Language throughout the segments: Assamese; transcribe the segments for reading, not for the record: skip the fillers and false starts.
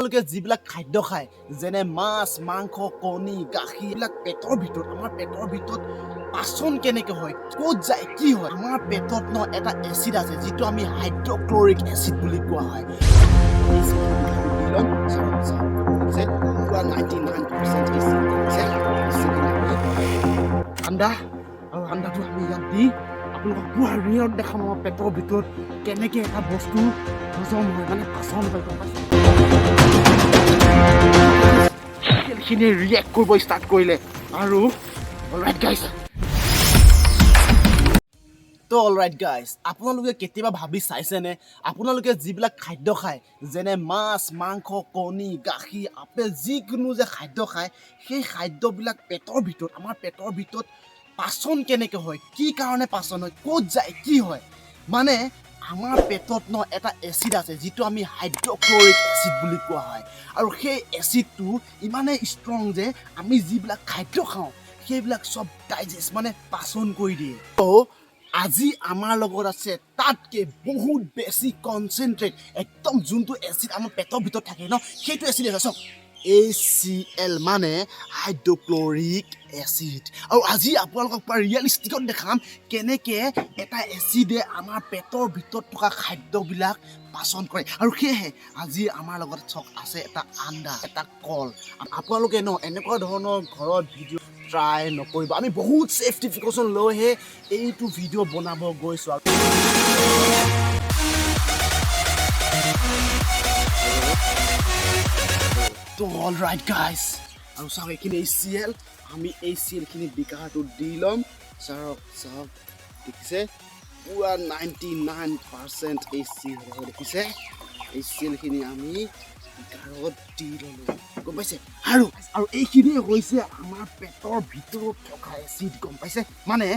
আপোনালোকে যিবিলাক খাদ্য খায় যেনে মাছ মাংস কণী গাখীৰ এইবিলাক পেটৰ ভিতৰত আমাৰ পেটৰ ভিতৰত পাচন কেনেকৈ হয় ক'ত যায় কি হয় আমাৰ পেটত এটা এচিড আছে যিটো আমি হাইড্ৰক্লৰিক এচিড বুলি কোৱা হয় ঠাণ্ডা আৰু ঠাণ্ডাটো আমি ইয়াত দি আপোনালোকক পুৰা ৰিয়েলত দেখাম আমাৰ পেটৰ ভিতৰত কেনেকৈ এটা বস্তু হজম হয় মানে পাচন হয় গম পাইছে খেলখিনি ৰিয়েক্ট কৰিব ষ্টাৰ্ট কৰিলে আৰু অলৰাইট গাইজ তো অলৰাইট গাইজ আপোনালোকে কেতিয়াবা ভাবি চাইছেনে আপোনালোকে যিবিলাক খাদ্য খায় যেনে মাছ মাংস কণী গাখীৰ আপেল যিকোনো যে খাদ্য খায় সেই খাদ্যবিলাক পেটৰ ভিতৰত আমাৰ পেটৰ ভিতৰত পাচন কেনেকৈ হয় কি কাৰণে পাচন হয় ক'ত যায় কি হয় মানে আমাৰ পেটত এটা এচিড আছে যিটো আমি হাইড্ৰক্লৰিক এচিড বুলি কোৱা হয় আৰু সেই এচিডটো ইমানেই ষ্ট্ৰং যে আমি যিবিলাক খাদ্য খাওঁ সেইবিলাক চব ডাইজেষ্ট মানে পাচন কৰি দিয়ে তো আজি আমাৰ লগত আছে তাতকৈ বহুত বেছি কনচেনট্ৰেট একদম যোনটো এচিড আমাৰ পেটৰ ভিতৰত থাকে সেইটো এচিড আছে চাওক HCL মানে হাইড্ৰক্লৰিক এচিড আৰু আজি আপোনালোকক পুৰা ৰিয়েলিষ্টিকত দেখাম কেনেকৈ এটা এচিডে আমাৰ পেটৰ ভিতৰত থকা খাদ্যবিলাক পাচন কৰে আৰু সেয়েহে আজি আমাৰ লগত চক আছে এটা আন্দা এটা কল আপোনালোকে এনেকুৱা ধৰণৰ ঘৰত ভিডিঅ' ট্ৰাই নকৰিব আমি বহুত ছেফটি প্ৰিকশ্যন লৈহে এইটো ভিডিঅ' বনাব গৈছোঁ আৰু তো অলৰাইট গাইজ আৰু চাওক এইখিনি HCL আমি HCLখিনি বিকাৰটো দি ল'ম চাওক চাওক দেখিছে পুৰা 99% HCL হয় দেখিছে HCLখিনি আমি বিকাৰত দি ল'লোঁ গম পাইছে আৰু এইখিনি হৈছে আমাৰ পেটৰ ভিতৰত থকা এচিড গম পাইছে মানে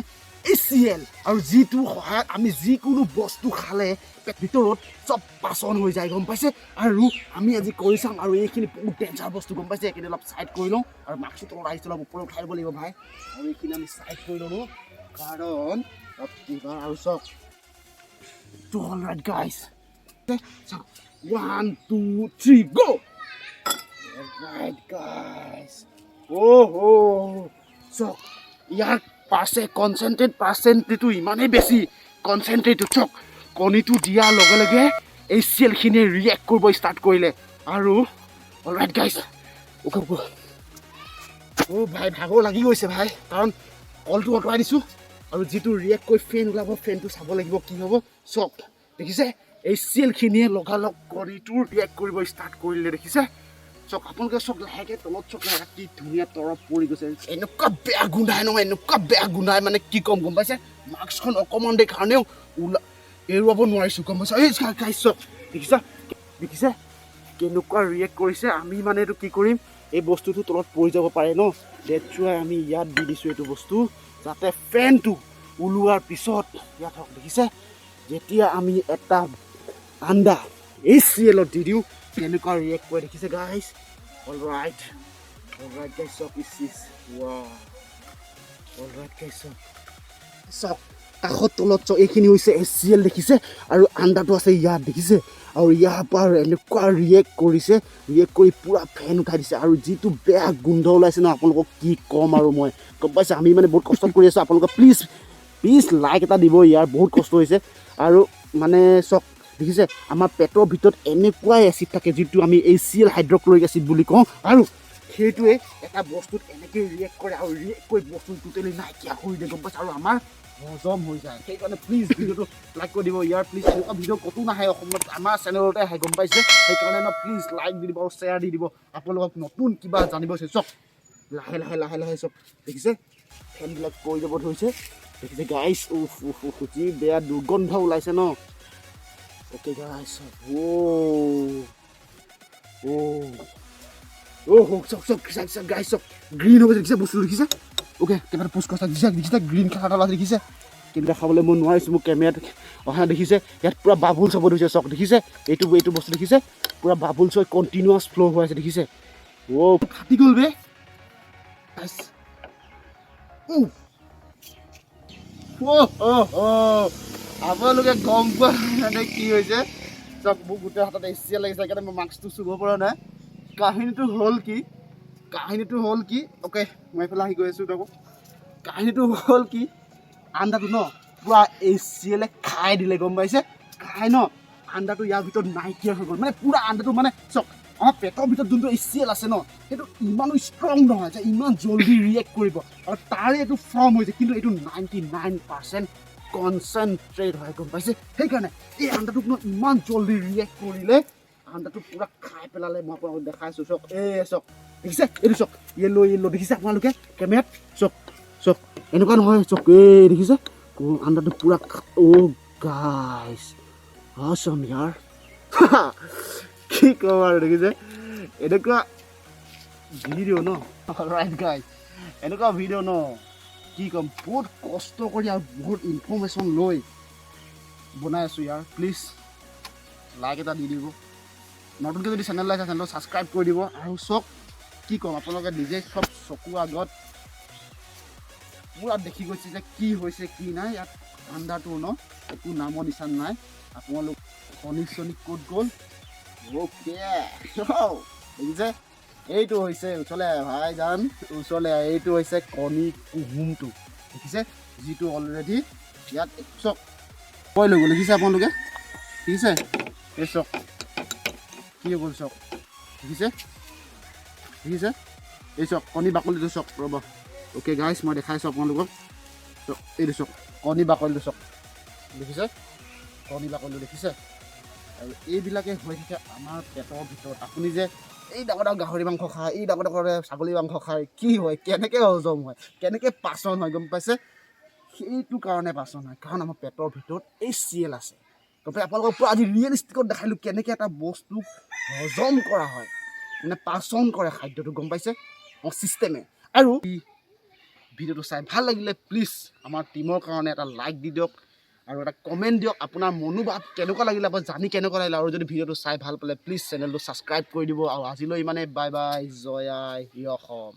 HCL আৰু যিটো সহায়ত আমি যিকোনো বস্তু খালে পেট ভিতৰত চব পাচন হৈ যায় গম পাইছে আৰু আমি আজি কৰি চাম আৰু এইখিনি বহুত ডেঞ্জাৰ বস্তু গম পাইছে এইখিনি অলপ চাইড কৰি লওঁ আৰু মাক্সটো তলত আহিছে অলপ ওপৰত উঠাই দিব লাগিব ভাই আৰু এইখিনি আমি চাইড কৰি ল'লোঁ কাৰণ কিবা আৰু চব তো অলৰাইট গাইজ চাওক 1 2 3 go অলৰাইট গাইজ চক ইয়াৰ পাৰ্চেণ্টেজটো ইমানেই বেছি কনচেনট্ৰেটটো চক কণীটো দিয়াৰ লগে লগে HCLখিনিয়ে ৰিয়েক্ট কৰিব ষ্টাৰ্ট কৰিলে আৰু অলৰাইট গাইজ ভাই ভাগৰ লাগি গৈছে ভাই কাৰণ কলটো আঁতৰাই দিছোঁ আৰু যিটো ৰিয়েক্ট কৰি ফেন ওলাব ফেনটো চাব লাগিব কি হ'ব চক দেখিছে HCLখিনিয়ে লগালগ কণীটো ৰিয়েক্ট কৰিব ষ্টাৰ্ট কৰিলে দেখিছে চক আপোনালোকে চক লাহেকৈ তলত চক লাহে কি ধুনীয়া তৰপ পৰি গৈছে এনেকুৱা বেয়া গোন্ধাই নহয় এনেকুৱা বেয়া গোন্ধাই মানে কি ক'ম গম পাইছে মাস্কখন অকণমান দেৰি কাৰণেও এৰুৱাব নোৱাৰিছোঁ গম পাইছে এই গাইছ চক দেখিছে কেনেকুৱা ৰিয়েক্ট কৰিছে আমি মানে এইটো কি কৰিম এই বস্তুটো তলত পৰি যাব পাৰে ডেটছ ৱাই আমি ইয়াত দি দিছোঁ এইটো বস্তু যাতে ফেনটো ওলোৱাৰ পিছত ইয়াত হওক দেখিছে যেতিয়া আমি এটা আন্দা HCLত দি দিওঁ কেনেকুৱা ৰিয়েক্ট কৰে দেখিছে গাইজ অলৰাইট গাইজ চক অলৰাইট গাইজ চক কাষত তলত চক এইখিনি হৈছে HCL দেখিছে আৰু আন্দাটো আছে ইয়াত দেখিছে আৰু ইয়াৰ পৰা এনেকুৱা ৰিয়েক্ট কৰি পূৰা ফেন উঠাই দিছে আৰু যিটো বেয়া গোন্ধ ওলাইছে আপোনালোকক কি ক'ম আৰু মই গম পাইছে আমি মানে বহুত কষ্ট কৰি আছোঁ আপোনালোকে প্লিজ লাইক এটা দিব ইয়াৰ বহুত কষ্ট হৈছে আৰু মানে চক দেখিছে আমাৰ পেটৰ ভিতৰত এনেকুৱাই এচিড থাকে যিটো আমি HCL হাইড্ৰক্লৰিক এচিড বুলি কওঁ আৰু সেইটোৱে এটা বস্তুত এনেকৈ ৰিয়েক্ট কৰে আৰু ৰিয়েক্ট কৰি বস্তু টোটেলি নাইকিয়া কৰি দিয়ে গম পাইছে আৰু আমাৰ হজম হৈ যায় সেইকাৰণে প্লিজ ভিডিঅ'টো লাইক কৰি দিব ইয়াৰ প্লিজ এনেকুৱা ভিডিঅ' ক'তো নাহে অসমত আমাৰ চেনেলতে আহে গম পাইছে সেইকাৰণে প্লিজ লাইক দি দিব আৰু শ্বেয়াৰ দি দিব আপোনালোকক নতুন কিবা জানিব আছে চক লাহে চক দেখিছে ফেনবিলাক কৰি যাব ধৰিছে দেখিছে গাইজ যি বেয়া দুৰ্গন্ধ ওলাইছে অ'কে গাইজ চক গাইজ চক গ্ৰীণ হৈ দেখিছে বস্তু দেখিছে অ'কে কেমেৰা পোষ্ট কৰিছে দেখিছে গ্ৰীণ কালাৰ এটা দেখিছে কেনেকৈ খাবলৈ মই নোৱাৰিছোঁ মোক কেমেৰাত অহা দেখিছে ইয়াত পূৰা বাবুলছ হ'ব ধৰিছে চক দেখিছে এইটো বস্তু দেখিছে পূৰা বাবুলছ হৈ কণ্টিনিউৱাছ ফ্ল' হৈ আছে দেখিছে ফাটি গ'ল বে আপোনালোকে গম পোৱা মানে কি হৈছে চক মোক গোটেই হাতত HCL লাগিছে সেইকাৰণে মই মাস্কটো চুব পৰা নাই কাহিনীটো হ'ল কি অ'কে মই এইফালে আহি গৈ আছোঁ দেখোন কাহিনীটো হ'ল কি আণ্ডাটো ন পূৰা HCL খাই দিলে গম পাইছে খাই ন আণ্ডাটো ইয়াৰ ভিতৰত নাইকিয়া হৈ গ'ল মানে পূৰা আণ্ডাটো মানে চাওক আমাৰ পেটৰ ভিতৰত যোনটো HCL আছে ন সেইটো ইমানো ষ্ট্ৰং নহয় যে ইমান জল্দি ৰিয়েক্ট কৰিব আৰু তাৰে এইটো ফৰ্ম হৈছে কিন্তু এইটো 99% কনচেনট্ৰেট হয় গম পাইছে সেইকাৰণে এই আণ্ডাটোক ন ইমান জল্দি ৰিয়েক্ট কৰিলে আণ্ডাটো পূৰা খাই পেলালে মই আপোনালোকক দেখাইছোঁ চাওক চাওক দেখিছে এইটো চাওক য়েল্ল' দেখিছে আপোনালোকে কেমেৰাত চাওক এনেকুৱা নহয় চাওক দেখিছে আণ্ডাটো পূৰা গাইছ awesome यार কি কম আৰু দেখিছে এনেকুৱা ভিডিঅ' ন ৰাইট গাইজ এনেকুৱা ভিডিঅ' ন কি ক'ম বহুত কষ্ট কৰি আৰু বহুত ইনফৰ্মেশ্যন লৈ বনাই আছোঁ ইয়াৰ প্লিজ লাইক এটা দি দিব নতুনকৈ যদি চেনেল আছে চেনেলটো ছাবস্ক্ৰাইব কৰি দিব আৰু চাওক কি ক'ম আপোনালোকে নিজে চব চকুৰ আগত পূৰা দেখি গৈছে যে কি হৈছে কি নাই ইয়াত আণ্ডাটোৰ ন একো নামৰ নিচান নাই আপোনালোক কণী ক'ত গ'ল অ'কে দেখিছে এইটো হৈছে ওচৰলৈ ভাইজান ওচৰলৈ এইটো হৈছে কণী কুহুমটো দেখিছে যিটো অলৰেডি ইয়াত চাওক কয় লৈ গ'ল দেখিছে আপোনালোকে দেখিছে এই চাওক কি হৈ গ'ল চাওক দেখিছে এই চাওক কণী বাকলিটো চাওক ৰ'ব অ'কে গাইছ মই দেখাইছোঁ আপোনালোকক চাওক এইটো চাওক কণী বাকলিটো চাওক দেখিছে কণী বাকলিটো দেখিছে আৰু এইবিলাকে হৈ থাকে আমাৰ পেটৰ ভিতৰত আপুনি যে এই ডাঙৰ গাহৰি মাংস খায় এই ডাঙৰ ছাগলী মাংস খায় কি হয় কেনেকৈ হজম হয় কেনেকৈ পাচন হয় গম পাইছে সেইটো কাৰণে পাচন হয় কাৰণ আমাৰ পেটৰ ভিতৰত HCL আছে গম পাই আপোনালোকক পূৰা আজি ৰিয়েলিষ্টিকত দেখালোঁ কেনেকৈ এটা বস্তুক হজম কৰা হয় মানে পাচন কৰে খাদ্যটো গম পাইছে চিষ্টেমে আৰু ভিডিঅ'টো চাই ভাল লাগিলে প্লিজ আমাৰ টীমৰ কাৰণে এটা লাইক দি দিয়ক আৰু এটা কমেণ্ট দিয়ক আপোনাৰ মনোভাৱ কেনেকুৱা লাগিলে বা জানি কেনেকুৱা লাগিলে আৰু যদি ভিডিঅ'টো চাই ভাল পালে প্লিজ চেনেলটো ছাবস্ক্ৰাইব কৰি দিব আৰু আজিলৈ ইমানে বাই বাই জয় আই অসম